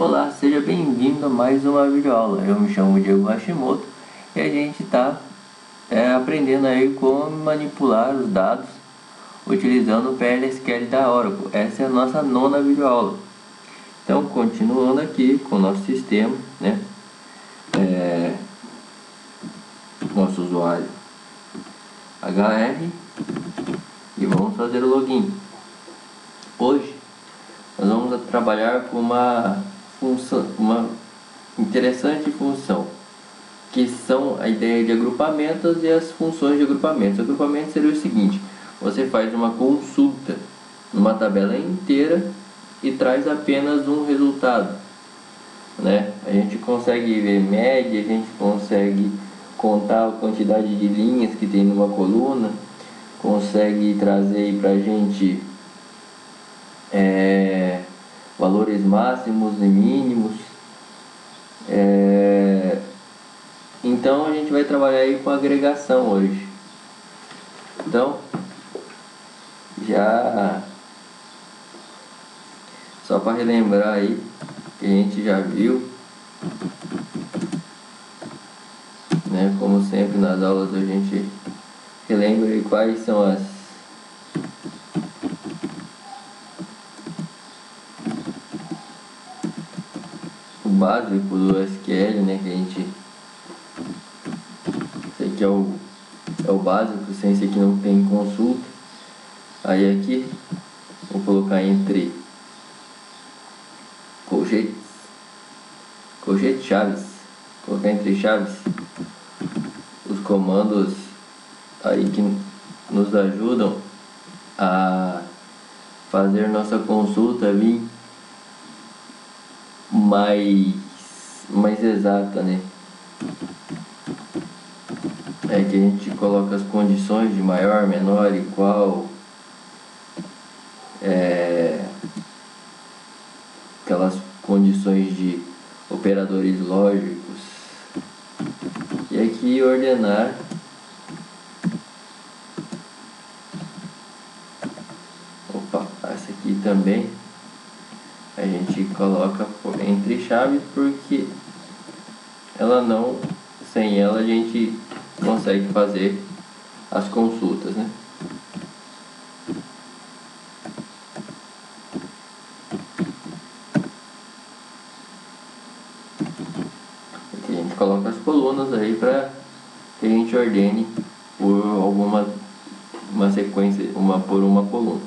Olá, seja bem-vindo a mais uma videoaula. Eu me chamo Diego Hashimoto e a gente está aprendendo aí como manipular os dados utilizando o PLSQL da Oracle. Essa é a nossa nona videoaula. Então, continuando aqui com o nosso sistema, né? Nosso usuário HR e vamos fazer o login. Hoje nós vamos trabalhar com uma função, uma interessante função, que são a ideia de agrupamentos e as funções de agrupamentos. Agrupamento seria o seguinte: você faz uma consulta numa tabela inteira e traz apenas um resultado, né? A gente consegue ver média, a gente consegue contar a quantidade de linhas que tem numa coluna, consegue trazer aí pra gente valores máximos e mínimos. Então a gente vai trabalhar aí com agregação hoje. Então, já só para relembrar aí que a gente já viu, né? Como sempre nas aulas a gente relembra aí quais são o básico do SQL, né? Que a gente, esse aqui é o básico, sem esse aqui não tem consulta. Aí aqui vou colocar entre colchetes chaves, colocar entre chaves os comandos aí que nos ajudam a fazer nossa consulta vir mais exata, né? É que a gente coloca as condições de maior, menor, igual, aquelas condições de operadores lógicos, e aqui ordenar essa aqui também a gente coloca entre chaves, porque sem ela a gente consegue fazer as consultas, né? Aqui a gente coloca as colunas aí para que a gente ordene por uma sequência, por uma coluna.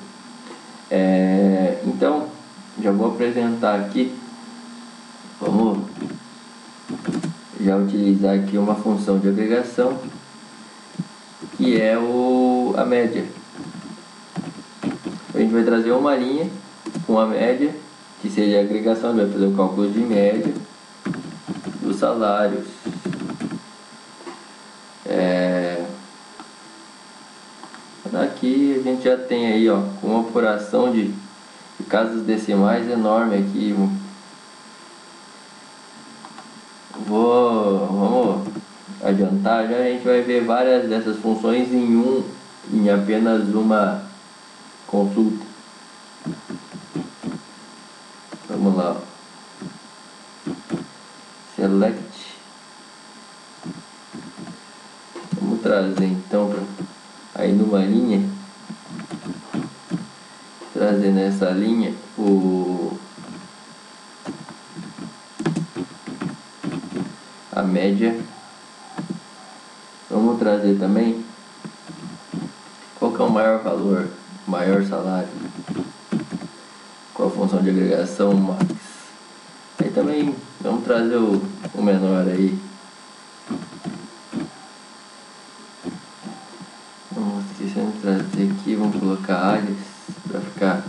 Então já vou apresentar aqui. Vamos já utilizar aqui uma função de agregação, que é a média. A gente vai trazer uma linha com a média, que seria a agregação. A gente vai fazer o cálculo de média dos salários. Aqui a gente já tem aí, ó, uma apuração de casas decimais enorme aqui. Vamos adiantar já. A gente vai ver várias dessas funções em apenas uma consulta. Vamos lá, select. Vamos trazer então aí numa linha, trazer nessa linha a média. Vamos trazer também qual que é o maior valor, maior salário, qual a função de agregação, max. Aí também vamos trazer o menor aí. Vamos esquecendo de trazer aqui, vamos colocar alias para ficar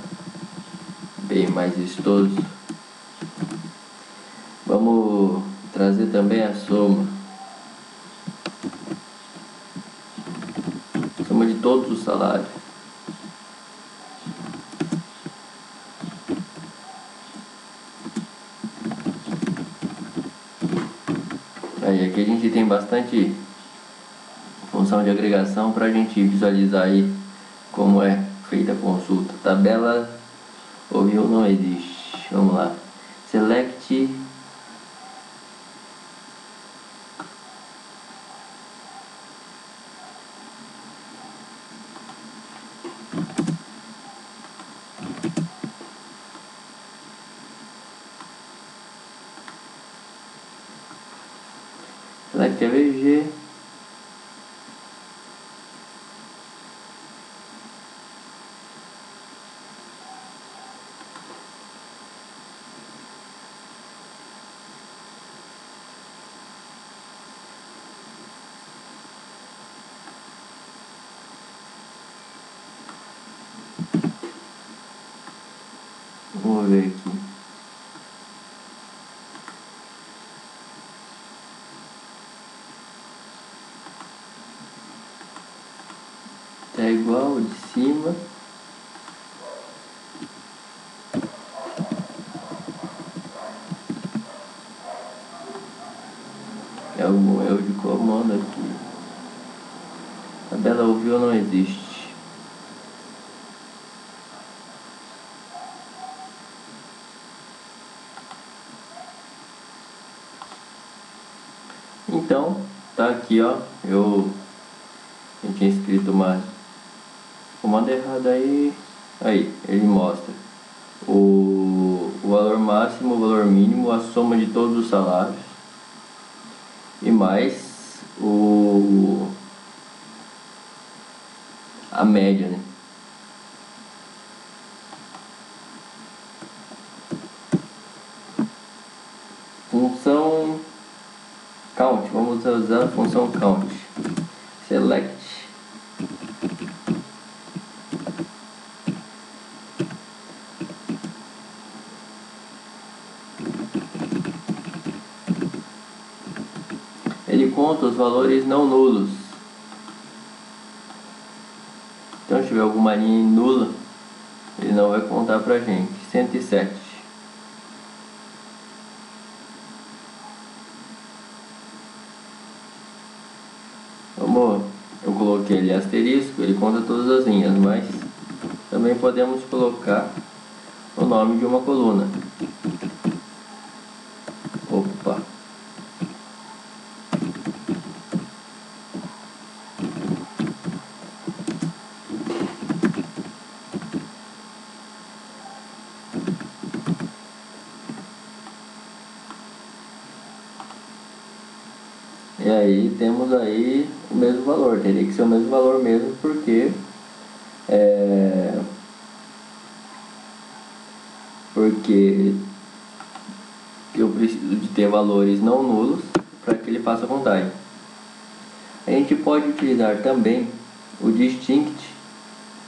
bem mais vistoso. Vamos trazer também a soma de todos os salários. Aí aqui a gente tem bastante função de agregação para a gente visualizar aí como é feita a consulta. Tabela ouviu não existe. Vamos lá, select Select AVG. Vamos ver aqui. Tá igual o de cima. É algum erro de comando aqui. Tabela ouviu não existe. Então, tá aqui, ó. Eu tinha escrito mais comando errado aí. Aí, ele mostra o valor máximo, o valor mínimo, a soma de todos os salários e mais a média, né? Função count, vamos usar a função count. Select ele conta os valores não nulos. Então se tiver alguma linha nula, ele não vai contar pra gente. 107. Eu coloquei ali asterisco, ele conta todas as linhas, mas também podemos colocar o nome de uma coluna. Opa! E aí temos aí o mesmo valor, teria que ser o mesmo valor mesmo, porque eu preciso de ter valores não nulos para que ele faça a contagem. A gente pode utilizar também o distinct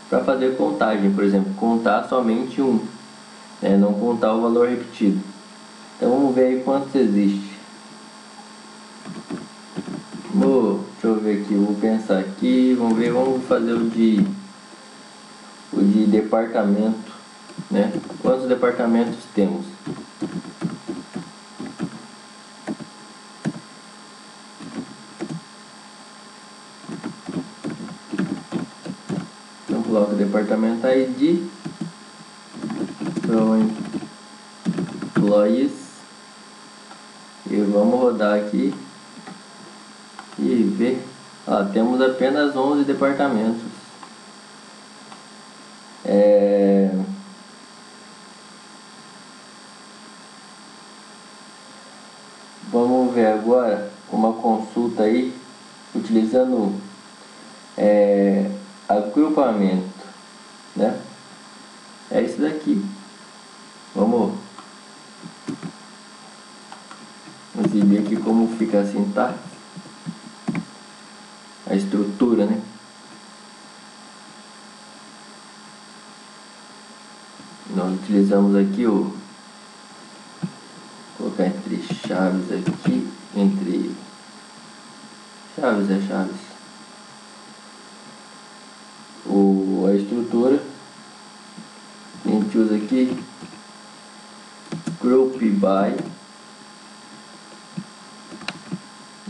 para fazer contagem, por exemplo, contar somente um, né? Não contar o valor repetido. Então vamos ver aí quantos existe. Deixa eu ver aqui, vou pensar aqui, vamos fazer o de departamento, né? Quantos departamentos temos? Então coloca departamento ID, from employees, e vamos rodar aqui e ver. Temos apenas 11 departamentos. Vamos ver agora uma consulta aí utilizando agrupamento, né? É isso daqui. Vamos exibir aqui como fica a sintaxe, a estrutura, né? Nós utilizamos aqui vou colocar entre chaves aqui, entre chaves a estrutura que a gente usa aqui, group by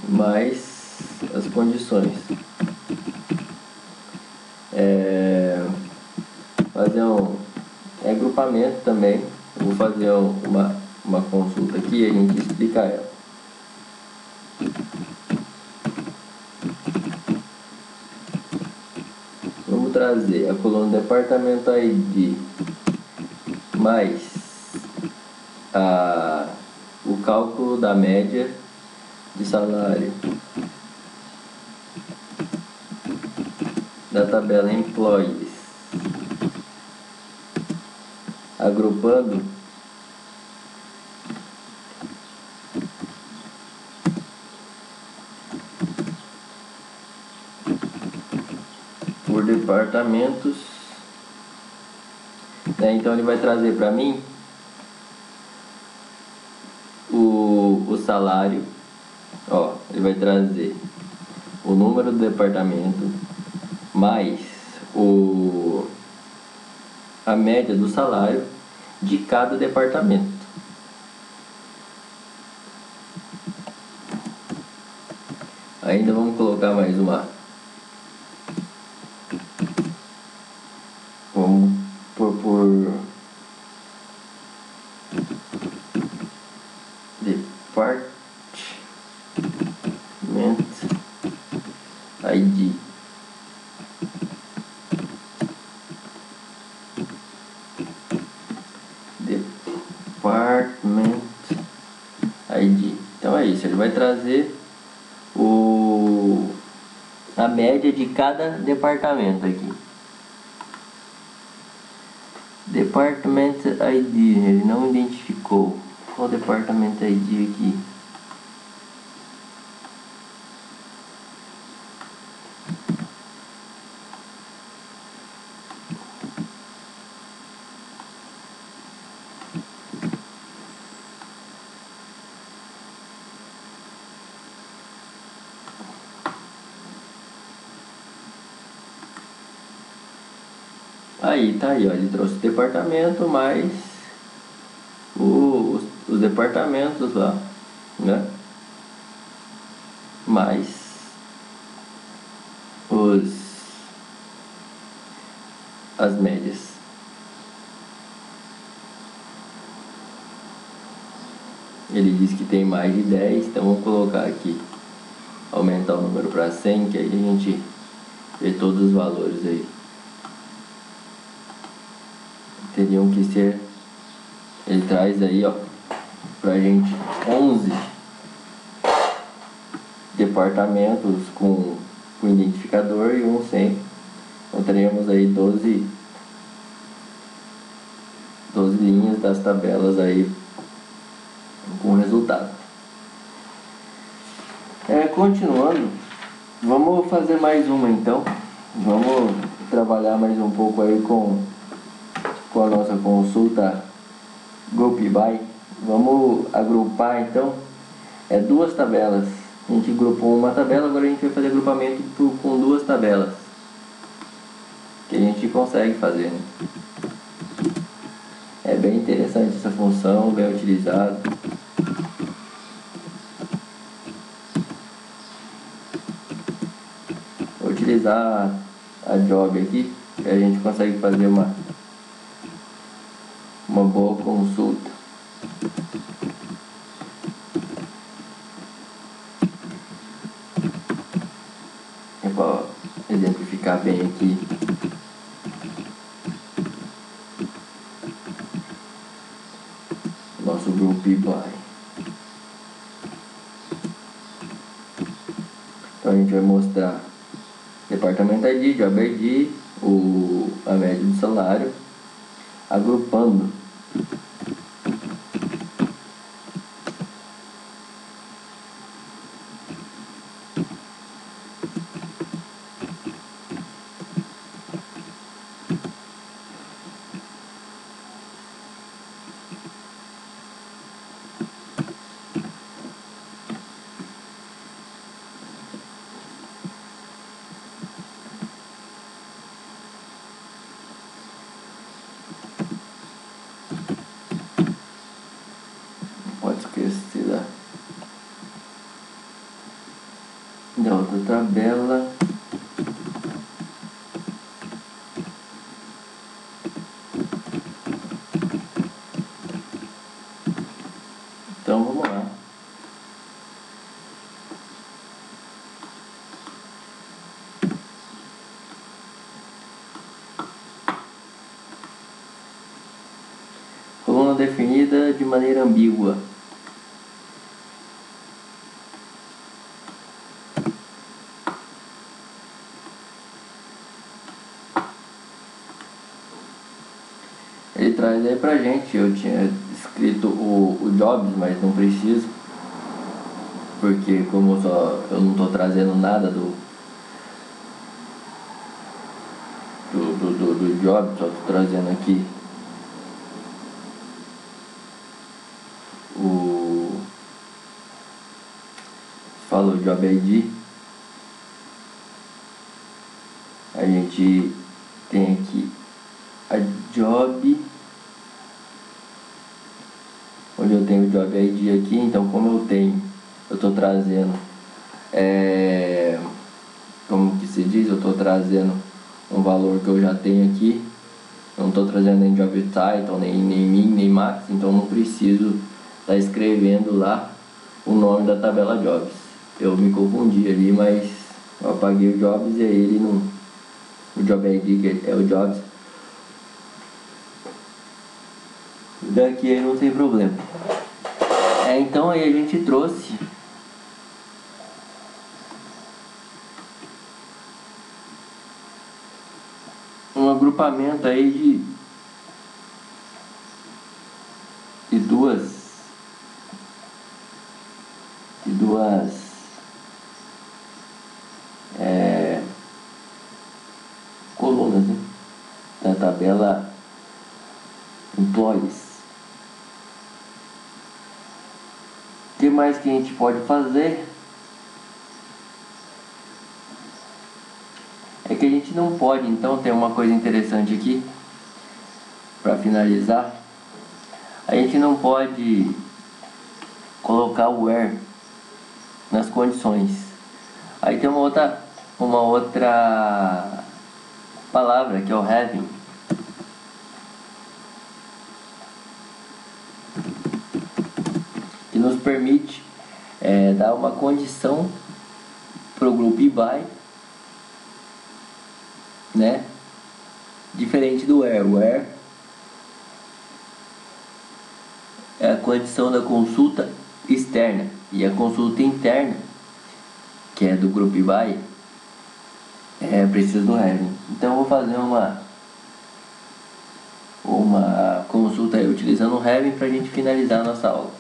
mais as condições, fazer agrupamento também. Eu vou fazer uma uma consulta aqui e a gente explica ela. Vamos trazer a coluna departamento ID mais o cálculo da média de salário da tabela Employees, agrupando por departamentos, né? Então ele vai trazer para mim o salário, ó, ele vai trazer o número do departamento mais a média do salário de cada departamento. Ainda vamos colocar mais uma. Vamos por department ID. Department ID. Então é isso, ele vai trazer a média de cada departamento aqui. Department ID, ele não identificou. Qual Department ID aqui? Aí, tá aí, ó, ele trouxe o departamento mais os departamentos lá, né? Mais as médias. Ele diz que tem mais de 10, então vamos colocar aqui, aumentar o número para 100, que aí a gente vê todos os valores aí. Teriam que ser, ele traz aí, ó, pra gente 11 departamentos com identificador e um sem. Então teremos aí 12 linhas das tabelas aí com o resultado. Continuando, vamos fazer mais uma então. Vamos trabalhar mais um pouco aí com a nossa consulta Group By. Vamos agrupar então duas tabelas. A gente grupou uma tabela, agora a gente vai fazer agrupamento com duas tabelas, que a gente consegue fazer, né? É bem interessante essa função, bem utilizada. Vou utilizar a job aqui, que a gente consegue fazer uma boa consulta. Para exemplificar bem aqui, nosso Group By. Então a gente vai mostrar departamento ID, Job ID, a média do salário, agrupando da outra tabela. definida de maneira ambígua. Ele traz aí pra gente. Eu tinha escrito o jobs, mas não preciso, porque como eu não estou trazendo nada do job, só estou trazendo aqui o job ID. A gente tem aqui a job, onde eu tenho o job ID aqui. Então, como eu estou trazendo, como que se diz, eu estou trazendo um valor que eu já tenho aqui. Eu não estou trazendo nem job title, nem min, nem max, então não preciso estar escrevendo lá o nome da tabela jobs. Eu me confundi ali, mas eu apaguei o jobs e aí ele não, o job ID que é o jobs, daqui aí não tem problema. Então aí a gente trouxe um agrupamento aí de duas colunas, né, da tabela employees. O que mais que a gente pode fazer é que a gente não pode, então tem uma coisa interessante aqui para finalizar. A gente não pode colocar o where nas condições. Aí tem uma outra palavra que é o having, que nos permite dar uma condição para o grupo by, né? Diferente do where. O where é a condição da consulta externa, e a consulta interna, que é do grupo by, precisa do having. Então eu vou fazer uma consulta aí utilizando o having para a gente finalizar a nossa aula.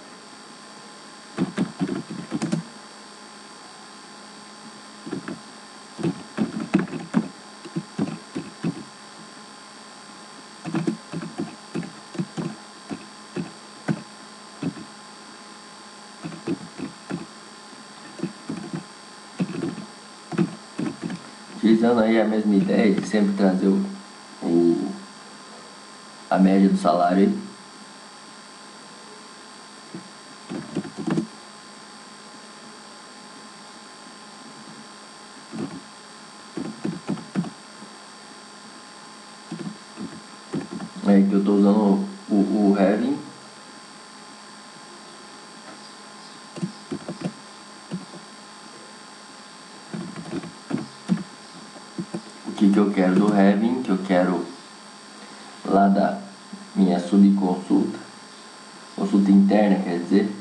Utilizando aí a mesma ideia de sempre trazer a média do salário aí. Que eu estou usando o having. O que eu quero do having, que eu quero lá da minha subconsulta, consulta interna, quer dizer,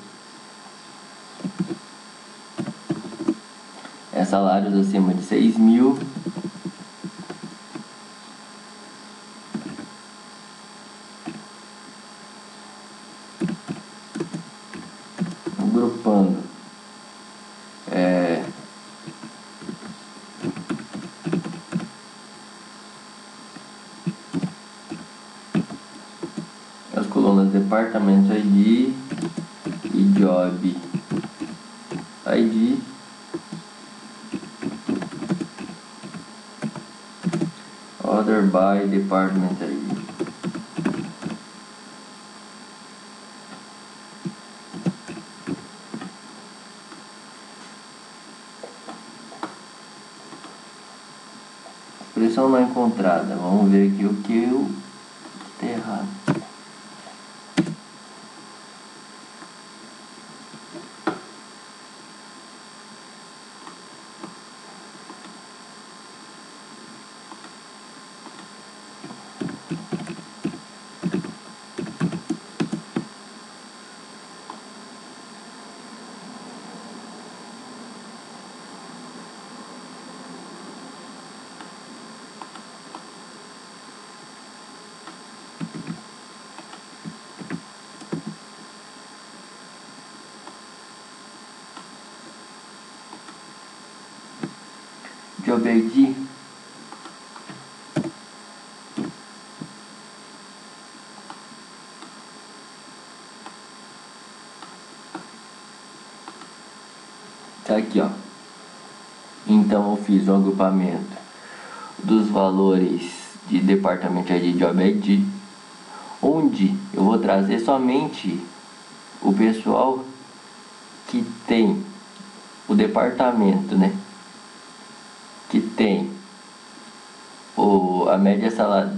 é salários acima de 6.000 agrupando as colunas departamento ID e job ID, other by department ID. Expressão não encontrada. Vamos ver aqui o que eu estou errado. Job ID. Tá aqui, ó. Então eu fiz um agrupamento dos valores de departamento ID Job ID, onde eu vou trazer somente o pessoal que tem o departamento, né? Que tem a média salário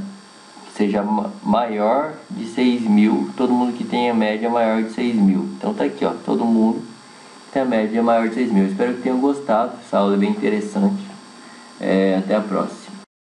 que seja maior de 6.000, todo mundo que tenha média maior de 6.000. Então tá aqui, ó, todo mundo que tem a média maior de 6.000. Espero que tenham gostado, essa aula é bem interessante. Até a próxima.